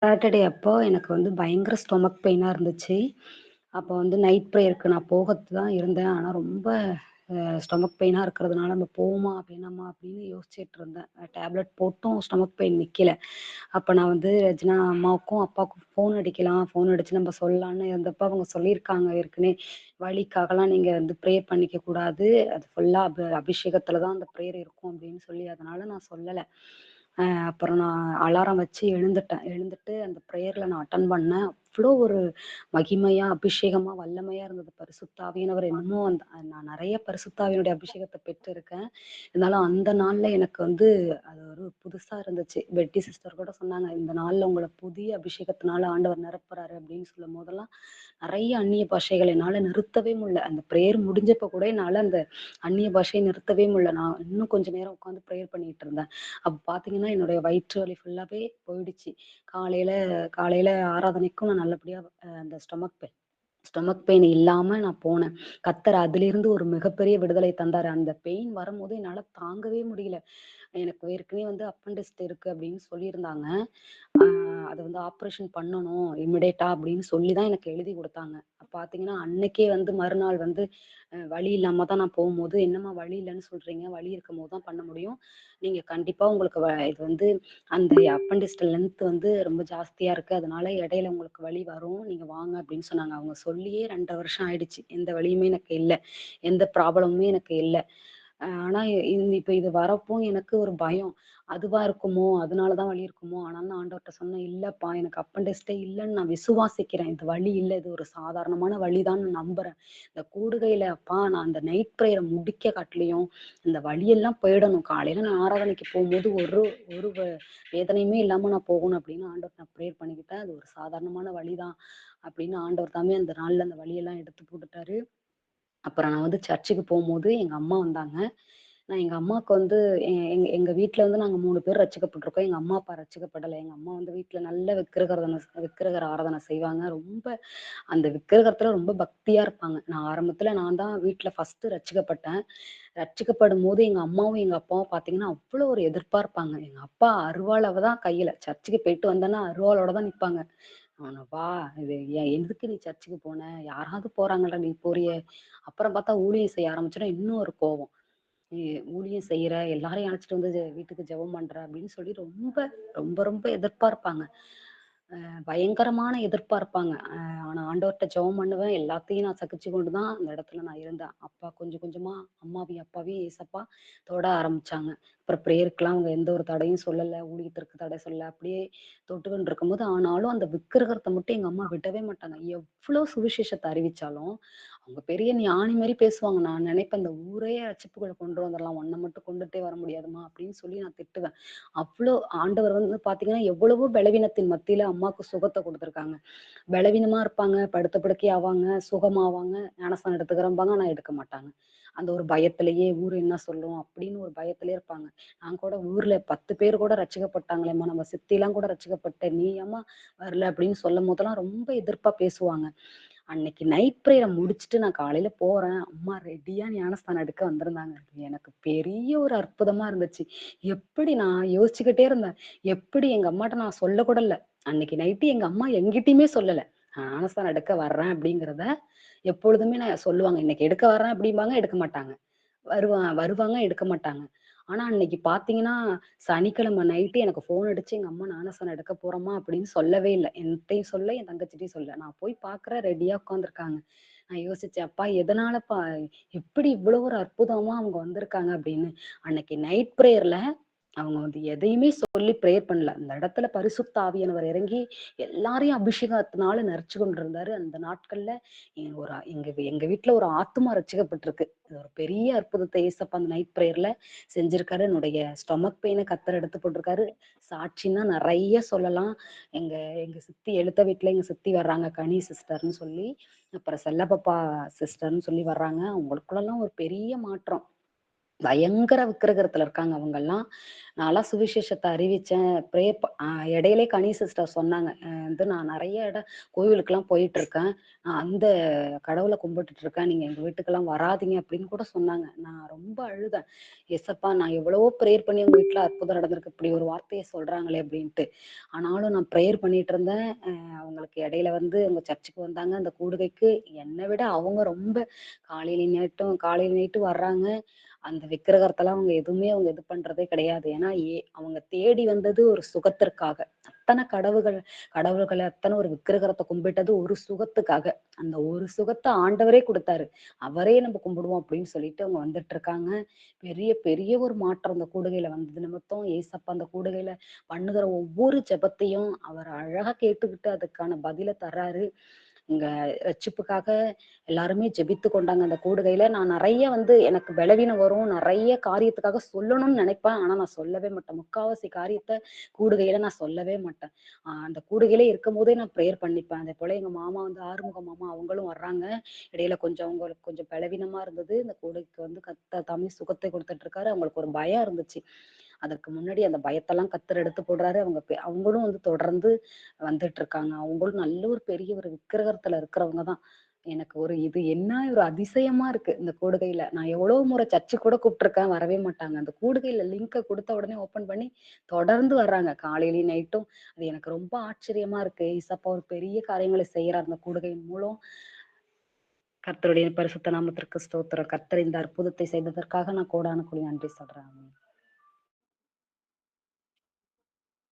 Saturday அப்போ எனக்கு வந்து பயங்கர ஸ்டொமக் பெயினா இருந்துச்சு. அப்போ வந்து நைட் ப்ரேயருக்கு நான் போகத்து தான் இருந்தேன். ஆனா ரொம்ப ஸ்டொமக் பெயினா இருக்கிறதுனால நம்ம போவோமா? வேணாமா? அப்படின்னு யோசிச்சுட்டு இருந்தேன். டேப்லெட் போட்டும் ஸ்டொமக் பெயின் நிக்கல. அப்ப நான் வந்து ரஜினா அம்மாவுக்கும், அப்பாவுக்கும் ஃபோன் அடிக்கலாம். ஃபோன் அடிச்சு நம்ம சொல்லலான்னு இருந்தப்ப அவங்க சொல்லியிருக்காங்க ஏற்கனவே, "வலிக்காகலாம் நீங்க வந்து ப்ரே பண்ணிக்க கூடாது. அது ஃபுல்லா அபிஷேகத்துல தான் அந்த ப்ரேயர் இருக்கும்." அப்படின்னு சொல்லி அதனால நான் சொல்லல. அப்புறம் நான் அலாரம் வச்சு எழுந்துட்டேன். எழுந்துட்டு அந்த ப்ரேயர்ல நான் அட்டெண்ட் பண்ணேன். அவ்ளோ ஒரு மகிமையா, அபிஷேகமா, வல்லமையா இருந்தது. பரிசுத்த ஆவியானவர் என்னமோ அந்த நான் நெறைய பரிசுத்த ஆவியினுடைய அபிஷேகத்த பெற்றிருக்கேன். இருந்தாலும் அந்த நாள்ல எனக்கு வந்து அது ஒரு புதுசா இருந்துச்சு. பெட்டி சிஸ்டர் கூட சொன்னாங்க, "இந்த நாள்ல உங்கள புதிய அபிஷேகத்தினால ஆண்டவர் நிரப்புறாரு" அப்படின்னு சொல்லும்போதெல்லாம், நெறைய அந்நிய பாஷைகள் என்னால நிறுத்தவே முடியல. அந்த பிரேயர் முடிஞ்சப்ப கூட என்னால அந்த அந்நிய பாஷைய நிறுத்தவே முடியல. நான் இன்னும் கொஞ்ச நேரம் உட்காந்து பிரேயர் பண்ணிட்டு இருந்தேன். அப்ப பார்த்தீங்கன்னா, என்னுடைய வயிற்று வலி ஃபுல்லாவே போயிடுச்சு. காலையில காலையில ஆராதனைக்கும் நான் நல்லபடியா அந்த ஸ்டொமக் பெயின் இல்லாம நான் போனேன். கர்த்தர் அதிலிருந்து ஒரு மிகப்பெரிய விடுதலை தந்தாரு. அந்த பெயின் வரும்போது என்னால தாங்கவே முடியல. எனக்கு ஏற்கனவே வந்து அப்பெண்டிஸ் இருக்கு அப்படின்னு சொல்லியிருந்தாங்க. ஆ அத வந்து ஆப்ரேஷன் பண்ணணும் இமிடியேட்டா அப்படின்னு சொல்லி தான் எனக்கு எழுதி குடுத்தாங்க. பார்த்தீங்கன்னா, அன்னைக்கே வந்து மறுநாள் வந்து வலி இல்லாம தான் நான் போம்போது, "என்னம்மா வலி இல்லன்னு சொல்றீங்க? வலி இருக்கும்போது தான் பண்ண முடியும். நீங்க கண்டிப்பா உங்களுக்கு இது வந்து அந்த அப்பெண்டிஸ்ல லென்த் வந்து ரொம்ப ஜாஸ்தியா இருக்கு. அதனால இடையில உங்களுக்கு வலி வரும். நீங்க வாங்க" அப்படின்னு சொன்னாங்க. அவங்க சொல்லியே 2 1/2 வருஷம் ஆயிடுச்சு. எந்த வலியுமே எனக்கு இல்ல. எந்த ப்ராப்ளமுமே எனக்கு இல்ல. ஆனா இப்ப இது வரப்போ எனக்கு ஒரு பயம். அதுவா இருக்குமோ? அதனால தான் வலி இருக்குமோ? ஆனாலும் நான் ஆண்டவர்ட்ட சொன்னேன், "இல்லப்பா எனக்கு அப்பெண்டிக்ஸே இல்லன்னு நான் விசுவாசிக்கிறேன். இது வலி இல்ல. இது ஒரு சாதாரணமான வலி தான் நான் நம்புறேன். இந்த கூடுகையில அப்பா நான் அந்த நைட் பிரேயர முடிக்க காட்டிலயும், இந்த வலியெல்லாம் போயிடணும். காலையில நான் ஆராதனைக்கு போம்போது ஒரு ஒரு வேதனையுமே இல்லாம நான் போகணும்." அப்படின்னு ஆண்டவர்ட்ட நான் பிரேயர் பண்ணிக்கிட்டேன். அது ஒரு சாதாரணமான வலி தான் அப்படின்னு ஆண்டவர் தாமே அந்த நாள்ல அந்த வலியெல்லாம் எடுத்து போட்டுட்டாரு. அப்புறம் நான் வந்து சர்ச்சுக்கு போம்போது எங்க அம்மா வந்தாங்க. நான் எங்க அம்மாவுக்கு வந்து எங்க எங்க வீட்ல வந்து நாங்க 3 பேர் ரட்சிக்கப்பட்டுருக்கோம். எங்க அம்மா, அப்பா ரட்சிக்கப்படல. எங்க அம்மா வந்து வீட்ல நல்ல விக்கிரக ஆராதனை செய்வாங்க. ரொம்ப அந்த விக்கிரகத்துல ரொம்ப பக்தியா இருப்பாங்க. நான் தான் வீட்ல ஃபர்ஸ்ட்டு ரட்சிக்கப்பட்டேன். ரட்சிக்கப்படும்போது எங்க அம்மாவும், எங்க அப்பாவும் பார்த்தீங்கன்னா, அவ்ளோ ஒரு எதிர்ப்பா இருப்பாங்க. எங்க அப்பா அருவாள தான் கையில சர்ச்சுக்கு போயிட்டு வந்தேன்னா, அருவாளோட தான் நிப்பாங்க. அவன வா இது எதுக்கு நீ சர்ச்சுக்கு போன? யாராவது போறாங்கல்ல நீ போறியே! அப்புறம் பார்த்தா ஊழியம் செய்ய ஆரம்பிச்சோனே இன்னும் ஒரு கோவம். "நீ ஊழியம் செய்ற, எல்லாரையும் அழைச்சிட்டு வந்து வீட்டுக்கு ஜெபம் பண்ற" அப்படின்னு சொல்லி ரொம்ப, ரொம்ப, ரொம்ப எதிர்ப்பா இருப்பாங்க. பயங்கரமான எதிர்ப்பா இருப்பாங்க. ஆனா ஆண்டவர்ட்ட ஜெபம் பண்ணுவேன். எல்லாத்தையும் நான் சகிச்சு கொண்டு தான் அந்த இடத்துல நான் இருந்தேன். அப்பா கொஞ்சம் கொஞ்சமா அம்மாவையும், அப்பாவையும் ஏசப்பா தொட ஆரம்பிச்சாங்க. அப்புறம் பிரேயருக்குலாம் அவங்க எந்த ஒரு தடையும் சொல்லல. ஊழியத்திற்கு தடை சொல்லல. அப்படியே தொட்டுக்கின்னு இருக்கும்போது, ஆனாலும் அந்த விக்கிரகத்த மட்டும் எங்க அம்மா விடவே மாட்டாங்க. எவ்ளோ சுவிசேஷத்த அறிவிச்சாலும், அவங்க பெரிய ஞானி மாரி பேசுவாங்க. நான் நினைப்பேன், "இந்த ஊரே ரட்சிப்புக்குள்ள கொண்டு வந்துரலாம். உன்ன மட்டும் கொண்டுட்டே வர முடியாதும்மா" அப்படின்னு சொல்லி நான் திட்டுவேன். அவ்ளோ ஆண்டவர் வந்து பார்த்தீங்கன்னா, எவ்வளவோ பலவீனத்தின் மத்தியில அம்மாவுக்கு சுகத்த குடுத்துருக்காங்க. பலவீனமா இருப்பாங்க, படுத்த படுக்கை ஆவாங்க, சுகமாவாங்க, ஞானஸ்நானம் எடுத்துக்கிறேன்பாங்க, ஆனா எடுக்க மாட்டாங்க. அந்த ஒரு பயத்திலேயே ஊர் என்ன சொல்லும் அப்படின்னு ஒரு பயத்திலேயே இருப்பாங்க. நான் கூட ஊர்ல 10 பேர் கூட ரட்சிக்கப்பட்டாங்களேம்மா, நம்ம சித்திலாம் கூட ரட்சிக்கப்பட்ட, நீ ஏம்மா வரல அப்படின்னு சொல்லும்போதெல்லாம் ரொம்ப எதிர்ப்பா பேசுவாங்க. அன்னைக்கு நைட் பிரேயர முடிச்சுட்டு நான் காலையில போறேன். அம்மா ரெடியா ஞானஸ்தானம் எடுக்க வந்திருந்தாங்க. எனக்கு பெரிய ஒரு அற்புதமா இருந்துச்சு. எப்படி நான் யோசிச்சுக்கிட்டே இருந்தேன். எப்படி எங்க அம்மாட்ட நான் சொல்லக்கூட இல்ல. அன்னைக்கு நைட்டு எங்க அம்மா என்கிட்டயுமே சொல்லல. நான் ஞானஸ்தானம் எடுக்க வர்றேன் அப்படிங்கிறத எப்பொழுதுமே நான் சொல்லுவாங்க. இன்னைக்கு எடுக்க வர்றேன் அப்படிம்பாங்க, எடுக்க மாட்டாங்க. வருவாங்க, எடுக்க மாட்டாங்க. ஆனா அன்னைக்கு பார்த்தீங்கன்னா, சனிக்கிழமை நைட்டு எனக்கு ஃபோன் அடிச்சு எங்க அம்மா ஞானஸ்தானம் எடுக்க போறோம்மா அப்படின்னு சொல்லவே இல்ல. என்ட்டயும் சொல்ல, என் தங்கச்சிட்டயும் சொல்ல. நான் போய் பார்க்குறேன் ரெடியா உட்காந்துருக்காங்க. நான் யோசிச்சேன், "அப்பா எதனாலப்பா? எப்படி இவ்வளோ ஒரு அற்புதமா அவங்க வந்திருக்காங்க?" அப்படின்னு. அன்னைக்கு நைட் பிரேயர்ல அவங்க வந்து எதையுமே சொல்லி பிரேயர் பண்ணல. அந்த இடத்துல பரிசுத்த ஆவியானவர் இறங்கி எல்லாரையும் அபிஷேகத்தினால நிறைச்சு கொண்டிருந்தாரு. அந்த நாட்கள்ல எங்க வீட்ல ஒரு ஆத்துமா ரட்சிக்கப்பட்டிருக்கு. இது ஒரு பெரிய அற்புதத்தை ஏசப்பா அந்த நைட் பிரேயர்ல செஞ்சிருக்காரு. என்னுடைய ஸ்டொமக் பெயின கர்த்தர் எடுத்து போட்டிருக்காரு. சாட்சின்னா நெறைய சொல்லலாம். எங்க எங்க சித்தி எழுத்த வீட்ல எங்க சித்தி வர்றாங்க. கனி சிஸ்டர்ன்னு சொல்லி. அப்புறம் செல்லப்பப்பா சிஸ்டர்ன்னு சொல்லி வர்றாங்க. அவங்களுக்குள்ளலாம் ஒரு பெரிய மாற்றம். பயங்கர விக்கிரகத்துல இருக்காங்க அவங்கலாம். நான்லாம் சுவிசேஷத்த அறிவிச்சேன். ப்ரே ப அ இடையிலே கனி சிஸ்டர் சொன்னாங்க. வந்து நான் நெறைய கோவிலுக்குலாம் போயிட்டுருக்கேன். நான் அந்த கடவுள கும்பிட்டுட்டு இருக்கேன். நீங்க எங்க வீட்டுக்கெல்லாம் வராதீங்க அப்படின்னு கூட சொன்னாங்க. நான் ரொம்ப அழுதேன். ஏசப்பா நான் எவ்வளவோ பிரேயர் பண்ணி உங்க வீட்ல அற்புதம் நடந்திருக்கு. இப்படி ஒரு வார்த்தைய சொல்றாங்களே அப்படின்ட்டு. ஆனாலும் நான் பிரேயர் பண்ணிட்டு இருந்தேன். அவங்களுக்கு இடையில வந்து அவங்க சர்ச்சுக்கு வந்தாங்க. அந்த கூடுகைக்கு என்ன விட அவங்க ரொம்ப காலையில நைட்டும் வர்றாங்க. அந்த விக்கிரகத்தலாம் அவங்க இது பண்றதே கிடையாது. ஏன்னா, அவங்க தேடி வந்தது ஒரு சுகத்திற்காக. அத்தன கடவுள்கள அத்தன ஒரு விக்கிரகத்த கும்பிட்டது ஒரு சுகத்துக்காக. அந்த ஒரு சுகத்த ஆண்டவரே குடுத்தாரு. அவரே நம்ம கும்பிடுவோம் அப்படின்னு சொல்லிட்டு அவங்க வந்துட்டுருக்காங்க. பெரிய பெரிய ஒரு மாற்றம் அந்த கூடுகையில வந்தது நிமித்தம், ஏசப்பா அந்த கூடுகையில பண்ணுகிற ஒவ்வொரு ஜெபத்தையும் அவர் அழகா கேட்டுக்கிட்டு அதுக்கான பதில தர்றாரு. இங்க ரட்சிப்புக்காக எல்லாருமே ஜெபித்து கொண்டாங்க அந்த கூடுகையில. நான் நெறைய வந்து எனக்கு பலவீனம் வரும். நெறைய காரியத்துக்காக சொல்லணும்னு நெனைப்பேன். ஆனா நான் சொல்லவே மாட்டேன். முக்காவாசி காரியத்த கூடுகையில நான் சொல்லவே மாட்டேன். அந்த கூடுகையிலே இருக்கும்போதே நான் பிரேயர் பண்ணிப்பேன். அதேபோல எங்க மாமா வந்து ஆறுமுக மாமா அவங்களும் வர்றாங்க. இடையில கொஞ்சம் அவங்களுக்கு கொஞ்சம் பலவீனமா இருந்தது. இந்த கூடைக்கு வந்து கர்த்தர் தாமே சுகத்தை குடுத்துட்டு இருக்காரு. அவங்களுக்கு ஒரு பயம் இருந்துச்சு. அதற்கு முன்னாடி அந்த பயத்தெல்லாம் கர்த்தர் எடுத்து போடுறாரு. அவங்களும் வந்து தொடர்ந்து வந்துட்டு இருக்காங்க. அவங்களும் நல்ல ஒரு பெரிய ஒரு விக்கிரகத்துல இருக்கிறவங்க தான். எனக்கு ஒரு இது என்ன ஒரு அதிசயமா இருக்கு இந்த கூடுகையில. நான் எவ்வளோ முறை சர்ச்சுக்கு கூட கூப்பிட்டுருக்கேன். வரவே மாட்டாங்க. அந்த கூடுகையில லிங்க குடுத்த உடனே ஓப்பன் பண்ணி தொடர்ந்து வர்றாங்க. காலையிலயும் நைட்டும். அது எனக்கு ரொம்ப ஆச்சரியமா இருக்கு. ஏசப்பா ஒரு பெரிய காரியங்கள செய்யறார் அந்த கூடுகையின் மூலம். கர்த்தருடைய பரிசுத்த நாமத்திற்கு ஸ்தோத்திரம். கர்த்தர் இந்த அற்புதத்தை செய்ததற்காக நான் கோடான கோடி நன்றி சொல்றேன்.